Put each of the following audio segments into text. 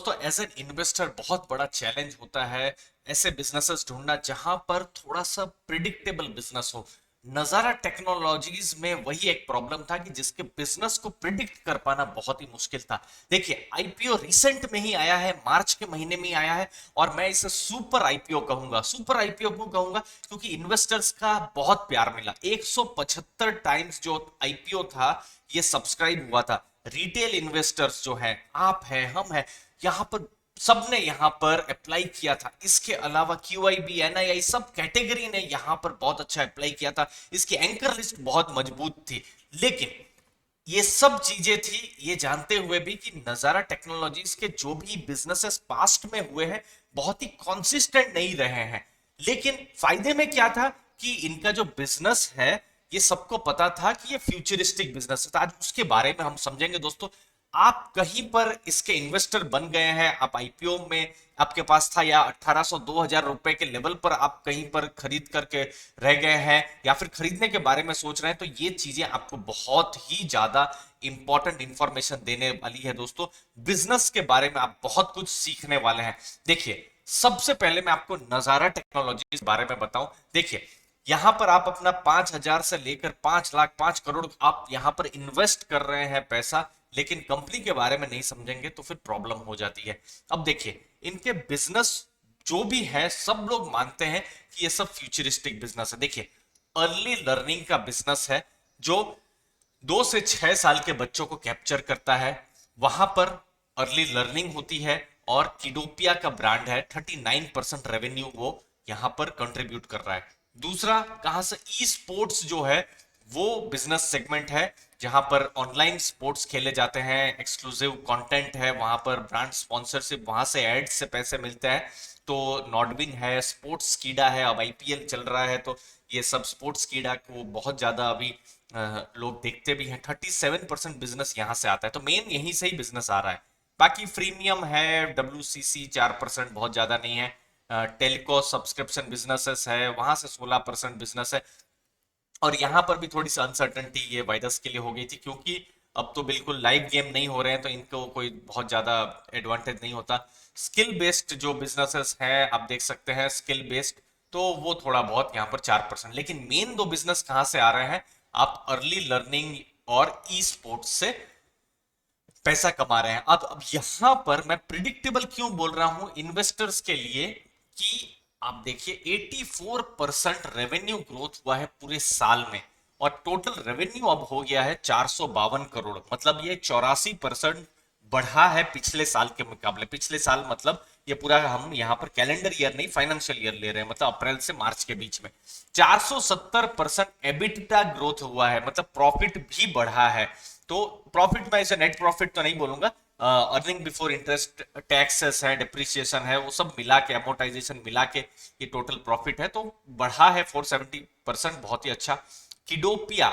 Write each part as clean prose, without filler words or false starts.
दोस्तों as an investor बहुत बड़ा चैलेंज होता है ऐसे बिजनेसेस ढूंढना जहां पर थोड़ा सा प्रिडिक्टेबल बिजनेस हो। नजारा टेक्नोलॉजीज में वही एक प्रॉब्लम था कि जिसके बिजनेस को प्रिडिक्ट कर पाना बहुत ही मुश्किल था। देखिए आईपीओ रिसेंट में ही आया है, मार्च के महीने में ही आया है और मैं इसे सुपर आईपीओ कहूंगा। सुपर आईपीओ क्यों कहूंगा? क्योंकि इन्वेस्टर्स का बहुत प्यार मिला। 175 टाइम्स जो आईपीओ था ये सब्सक्राइब हुआ था। रिटेल इन्वेस्टर्स जो है, आप है, हम है, यहाँ पर सबने यहाँ पर अप्लाई किया था। इसके अलावा क्यूआईबी, एनआईआई सब कैटेगरी ने यहाँ पर बहुत अच्छा अप्लाई किया था। इसकी एंकर लिस्ट बहुत मजबूत थी। लेकिन ये सब चीजें थी ये जानते हुए भी कि नजारा टेक्नोलॉजीज के जो भी बिजनेसेस पास्ट में हुए हैं बहुत ही कॉन्सिस्टेंट नहीं रहे हैं। लेकिन फायदे में क्या था कि इनका जो बिजनेस है ये सबको पता था कि ये फ्यूचरिस्टिक बिजनेस है। तो आज उसके बारे में हम समझेंगे दोस्तों। आप कहीं पर इसके इन्वेस्टर बन गए हैं, आप आईपीओ में आपके पास था या 1800 2000 रुपए के लेवल पर आप कहीं पर खरीद करके रह गए हैं या फिर खरीदने के बारे में सोच रहे हैं, तो ये चीजें आपको बहुत ही ज्यादा इंपॉर्टेंट इंफॉर्मेशन देने वाली है दोस्तों। बिजनेस के बारे में आप बहुत कुछ सीखने वाले हैं। देखिए सबसे पहले मैं आपको नजारा टेक्नोलॉजी के बारे में बताऊं। देखिए यहां पर आप अपना 5,000 से लेकर 5 लाख 5 करोड़ आप यहां पर इन्वेस्ट कर रहे हैं पैसा, लेकिन कंपनी के बारे में नहीं समझेंगे तो फिर प्रॉब्लम हो जाती है। अब देखिए इनके बिजनेस जो भी है सब लोग मानते हैं कि ये सब फ्यूचरिस्टिक बिजनेस है। देखिए अर्ली लर्निंग का बिजनेस है जो 2 से 6 साल के बच्चों को कैप्चर करता है। वहां पर अर्ली लर्निंग होती है और किडोपिया का ब्रांड है। 39% रेवेन्यू वो यहां पर कंट्रीब्यूट कर रहा है। दूसरा कहां से ई स्पोर्ट्स जो है वो बिजनेस सेगमेंट है जहां पर ऑनलाइन स्पोर्ट्स खेले जाते हैं, एक्सक्लूसिव कंटेंट है, वहां पर ब्रांड स्पॉन्सरशिप, वहां से एड्स से पैसे मिलते हैं। तो नॉटविन है, स्पोर्ट्स कीडा है, अब आईपीएल चल रहा है तो ये सब स्पोर्ट्स कीडा को बहुत ज्यादा अभी लोग देखते भी हैं। 37% बिजनेस यहां से आता है, तो मेन यहीं से ही बिजनेस आ रहा है। बाकी प्रीमियम है, डब्ल्यूसीसी 4%, बहुत ज्यादा नहीं है। टेलिको सब्सक्रिप्शन बिजनेसेस है, वहां से 16% बिजनेस है। और यहां पर भी थोड़ी सी अनसर्टेनिटी ये वायरस के लिए हो गई थी क्योंकि अब तो बिल्कुल लाइव गेम नहीं हो रहे हैं तो इनको कोई बहुत ज्यादा एडवांटेज नहीं होता। स्किल बेस्ड जो बिजनेसेस हैं आप देख सकते हैं, स्किल बेस्ड तो वो थोड़ा बहुत यहाँ पर 4%। लेकिन मेन दो बिजनेस कहाँ से आ रहे हैं? आप अर्ली लर्निंग और ई स्पोर्ट्स से पैसा कमा रहे हैं। अब यहां पर मैं प्रिडिक्टेबल क्यों बोल रहा हूं इन्वेस्टर्स के लिए कि आप देखिए 84% रेवेन्यू ग्रोथ हुआ है पूरे साल में और टोटल रेवेन्यू अब हो गया है 452 करोड़। मतलब ये 84% बढ़ा है पिछले साल के मुकाबले। पिछले साल मतलब ये पूरा हम यहाँ पर कैलेंडर ईयर नहीं फाइनेंशियल ईयर ले रहे हैं, मतलब अप्रैल से मार्च के बीच में 470% एबिटा ग्रोथ हुआ है, मतलब प्रॉफिट भी बढ़ा है। तो प्रॉफिट में इसे नेट प्रॉफिट तो नहीं बोलूंगा, अर्निंग बिफोर इंटरेस्ट टैक्सेस है, डिप्रिसिएशन है, वो सब मिला के अमोर्टाइजेशन मिला के ये टोटल प्रॉफिट है तो बढ़ा है 470%, बहुत ही अच्छा। किडोपिया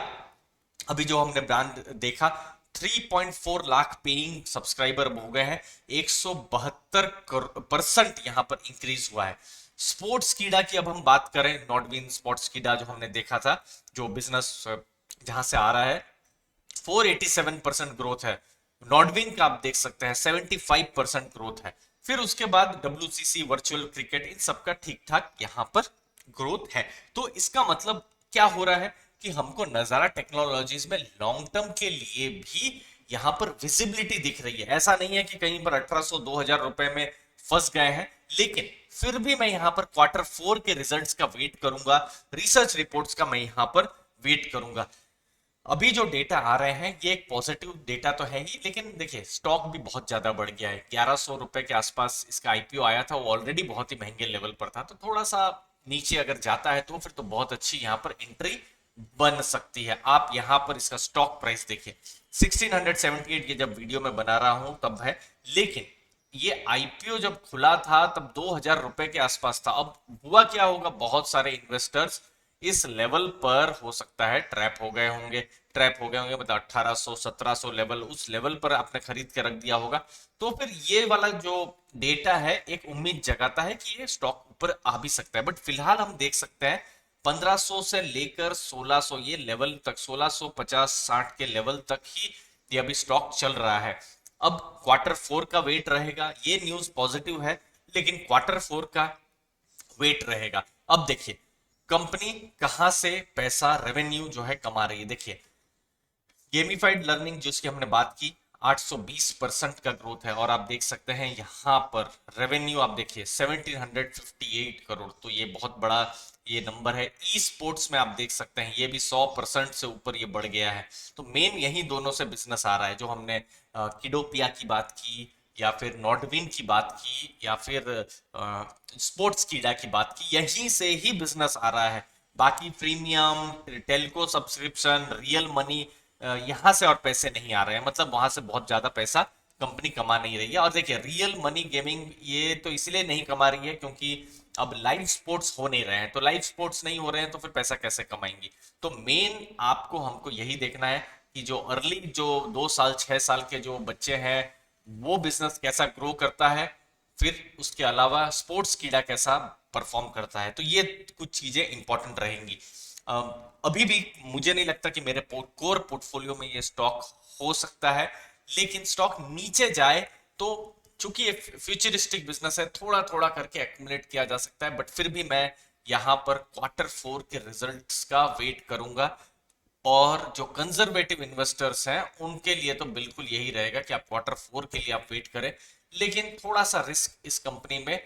अभी जो हमने ब्रांड देखा 3.4 लाख पेइंग सब्सक्राइबर हो गए हैं, 172% यहां पर इंक्रीज हुआ है। स्पोर्ट्स कीड़ा की अब हम बात करें, नॉटविन स्पोर्ट्स कीड़ा जो हमने देखा था, जो बिजनेस जहां से आ रहा है 487% ग्रोथ है। नॉटविन का आप देख सकते हैं 75% ग्रोथ है। फिर उसके बाद डब्ल्यूसीसी, वर्चुअल क्रिकेट, इन सबका ठीक ठाक यहां पर ग्रोथ है। तो इसका मतलब क्या हो रहा है कि हमको नजारा टेक्नोलॉजीज में लॉन्ग टर्म के लिए भी यहां पर विजिबिलिटी दिख रही है। ऐसा नहीं है कि कहीं पर 1800 2000 रुपए में फंस गए हैं। लेकिन फिर भी मैं यहां पर Q4 के रिजल्ट्स का वेट करूंगा, रिसर्च रिपोर्ट्स का मैं यहां पर वेट करूंगा। अभी जो डेटा आ रहे हैं ये एक पॉजिटिव डेटा तो है ही, लेकिन देखिए स्टॉक भी बहुत ज्यादा बढ़ गया है। 1100 रुपए के आसपास इसका आईपीओ आया था, वो ऑलरेडी बहुत ही महंगे लेवल पर था। तो थोड़ा सा नीचे अगर जाता है तो फिर तो बहुत अच्छी यहाँ पर एंट्री बन सकती है। आप यहाँ पर इसका स्टॉक प्राइस देखिए 1678, ये जब वीडियो में बना रहा हूं तब है। लेकिन ये आईपीओ जब खुला था तब 2000 रुपए के आसपास था। अब हुआ क्या होगा, बहुत सारे इन्वेस्टर्स इस लेवल पर हो सकता है ट्रैप हो गए होंगे। ट्रैप हो गए होंगे मतलब 1800 1700 लेवल, उस लेवल पर आपने खरीद के रख दिया होगा। तो फिर ये वाला जो डेटा है एक उम्मीद जगाता है कि ये स्टॉक ऊपर आ भी सकता है। बट फिलहाल हम देख सकते हैं 1500 से लेकर 1600 ये लेवल तक, 1650 60 के लेवल तक ही ये अभी स्टॉक चल रहा है। अब क्वार्टर फोर का वेट रहेगा, ये न्यूज पॉजिटिव है, लेकिन क्वार्टर फोर का वेट रहेगा। अब देखिए कंपनी कहां से पैसा रेवेन्यू जो है कमा रही है। देखिए गेमिफाइड लर्निंग जिसकी हमने बात की 820% का ग्रोथ है, और आप देख सकते हैं यहां पर रेवेन्यू आप देखिए 1758 करोड़, तो ये बहुत बड़ा ये नंबर है। ई स्पोर्ट्स में आप देख सकते हैं ये भी 100% से ऊपर ये बढ़ गया है। तो मेन यही दोनों से बिजनेस आ रहा है, जो हमने किडोपिया की बात की, या फिर नॉटविन की बात की, या फिर स्पोर्ट्स कीडा की बात की, यहीं से ही बिजनेस आ रहा है। बाकी premium, Telco subscription, real money, यहां से और पैसे नहीं आ रहे हैं, मतलब वहां से बहुत ज्यादा पैसा कंपनी कमा नहीं रही है। और देखिए रियल मनी गेमिंग ये तो इसलिए नहीं कमा रही है क्योंकि अब लाइव स्पोर्ट्स हो नहीं रहे हैं, तो लाइव स्पोर्ट्स नहीं हो रहे हैं तो फिर पैसा कैसे कमाएंगी। तो मेन आपको हमको यही देखना है कि जो अर्ली जो 2 साल 6 साल के जो बच्चे हैं वो बिजनेस कैसा ग्रो करता है, फिर उसके अलावा स्पोर्ट्स कीड़ा कैसा परफॉर्म करता है। तो ये कुछ चीजें इंपॉर्टेंट रहेंगी। अभी भी मुझे नहीं लगता कि मेरे कोर पोर्टफोलियो में ये स्टॉक हो सकता है, लेकिन स्टॉक नीचे जाए तो चूंकि ये फ्यूचरिस्टिक बिजनेस है, थोड़ा थोड़ा करके एक्यूमुलेट किया जा सकता है, बट फिर भी मैं यहां पर क्वार्टर फोर के रिजल्ट्स का वेट करूंगा। और जो कंजर्वेटिव इन्वेस्टर्स हैं उनके लिए तो बिल्कुल यही रहेगा कि आप क्वार्टर फोर के लिए आप वेट करें, लेकिन थोड़ा सा रिस्क इस कंपनी में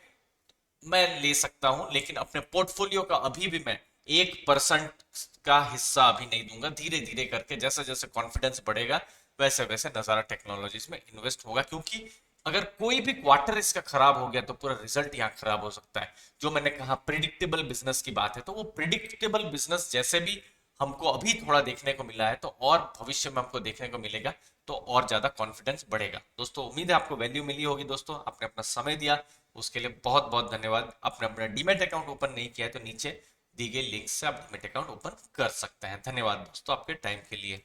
मैं ले सकता हूं, लेकिन अपने पोर्टफोलियो का अभी भी मैं 1% का हिस्सा अभी नहीं दूंगा। धीरे धीरे करके जैसे जैसे कॉन्फिडेंस बढ़ेगा वैसे वैसे नजारा टेक्नोलॉजीज में इन्वेस्ट होगा, क्योंकि अगर कोई भी क्वार्टर इसका खराब हो गया तो पूरा रिजल्ट यहाँ खराब हो सकता है। जो मैंने कहा प्रिडिक्टेबल बिजनेस की बात है, तो वो प्रिडिक्टेबल बिजनेस जैसे भी हमको अभी थोड़ा देखने को मिला है, तो और भविष्य में हमको देखने को मिलेगा, तो और ज्यादा कॉन्फिडेंस बढ़ेगा। दोस्तों उम्मीद है आपको वैल्यू मिली होगी। दोस्तों आपने अपना समय दिया उसके लिए बहुत बहुत धन्यवाद। आपने अपना डीमैट अकाउंट ओपन नहीं किया है तो नीचे दी गई लिंक से आप डीमैट अकाउंट ओपन कर सकते हैं। धन्यवाद दोस्तों आपके टाइम के लिए।